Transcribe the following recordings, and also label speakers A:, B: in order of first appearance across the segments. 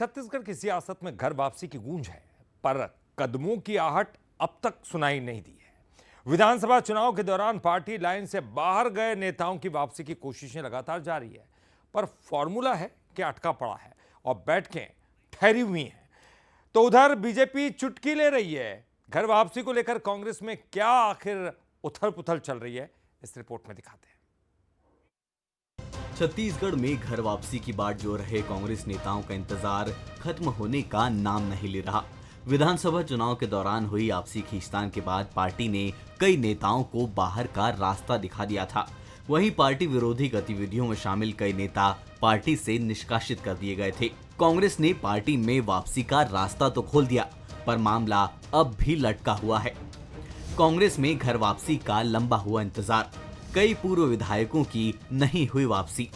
A: छत्तीसगढ़ की सियासत में घर वापसी की गूंज है, पर कदमों की आहट अब तक सुनाई नहीं दी है। विधानसभा चुनाव के दौरान पार्टी लाइन से बाहर गए नेताओं की वापसी की कोशिशें लगातार जारी है, पर फॉर्मूला है कि अटका पड़ा है और बैठकें ठहरी हुई हैं। तो उधर बीजेपी चुटकी ले रही है। घर वापसी को लेकर कांग्रेस में क्या आखिर उथल पुथल चल रही है, इस रिपोर्ट में दिखाते हैं।
B: छत्तीसगढ़ में घर वापसी की बाट जो रहे कांग्रेस नेताओं का इंतजार खत्म होने का नाम नहीं ले रहा। विधानसभा चुनाव के दौरान हुई आपसी खींचतान के बाद पार्टी ने कई नेताओं को बाहर का रास्ता दिखा दिया था। वहीं पार्टी विरोधी गतिविधियों में शामिल कई नेता पार्टी से निष्कासित कर दिए गए थे। कांग्रेस ने पार्टी में वापसी का रास्ता तो खोल दिया, पर मामला अब भी लटका हुआ है। कांग्रेस में घर वापसी का लंबा हुआ इंतजार, कई पूर्व विधायकों की नहीं हुई वापसी।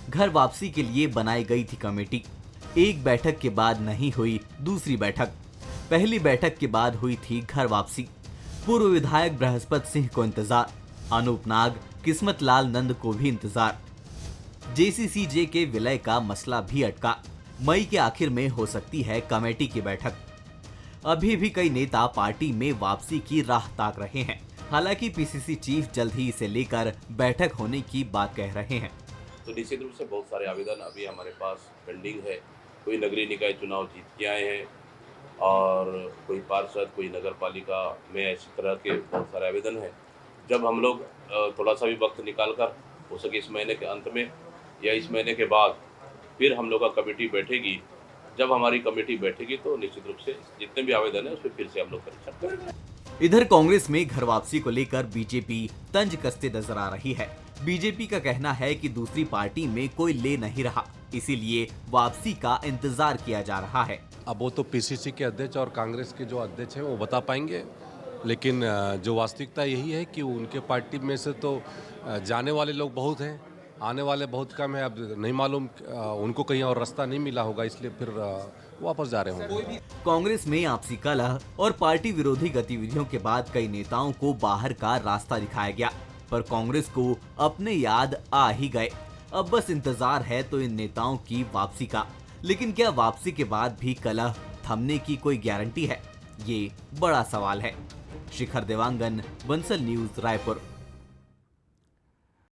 B: घर वापसी के लिए बनाई गई थी कमेटी, एक बैठक के बाद नहीं हुई दूसरी बैठक। पहली बैठक के बाद हुई थी घर वापसी। पूर्व विधायक बृहस्पति सिंह को इंतजार, अनूप नाग, किस्मत लाल नंद को भी इंतजार। जेसीसीजे के विलय का मसला भी अटका, मई के आखिर में हो सकती है कमेटी की बैठक। अभी भी कई नेता पार्टी में वापसी की राह ताक रहे हैं। हालांकि पीसीसी चीफ जल्द ही इसे लेकर बैठक होने की बात कह रहे हैं।
C: तो निश्चित रूप से बहुत सारे आवेदन अभी हमारे पास पेंडिंग है। कोई नगरीय निकाय चुनाव जीत के आए हैं और कोई पार्षद, कोई नगर पालिका में इसी तरह के बहुत सारे आवेदन हैं। जब हम लोग थोड़ा सा भी वक्त निकाल कर हो सके इस महीने के अंत में या इस महीने के बाद फिर हम लोग का कमेटी बैठेगी। जब हमारी कमेटी बैठेगी तो निश्चित रूप से जितने भी आवेदन है उस पर फिर से हम लोग परीक्षण करेंगे।
B: इधर कांग्रेस में घर वापसी को लेकर बीजेपी तंज कसते नजर आ रही है। बीजेपी का कहना है कि दूसरी पार्टी में कोई ले नहीं रहा, इसीलिए वापसी का इंतजार किया जा रहा है।
D: अब वो तो पीसीसी के अध्यक्ष और कांग्रेस के जो अध्यक्ष हैं वो बता पाएंगे, लेकिन जो वास्तविकता यही है कि उनके पार्टी में से तो जाने वाले लोग बहुत हैं, आने वाले बहुत कम है। अब नहीं मालूम उनको कहीं और रास्ता नहीं मिला होगा, इसलिए फिर वापस जा रहे होंगे।
B: कांग्रेस में आपसी कलह और पार्टी विरोधी गतिविधियों के बाद कई नेताओं को बाहर का रास्ता दिखाया गया, पर कांग्रेस को अपने याद आ ही गए। अब बस इंतजार है तो इन नेताओं की वापसी का। लेकिन क्या वापसी के बाद भी कलह थमने की कोई गारंटी है? ये बड़ा सवाल है। शिखर देवांगन, बंसल न्यूज, रायपुर।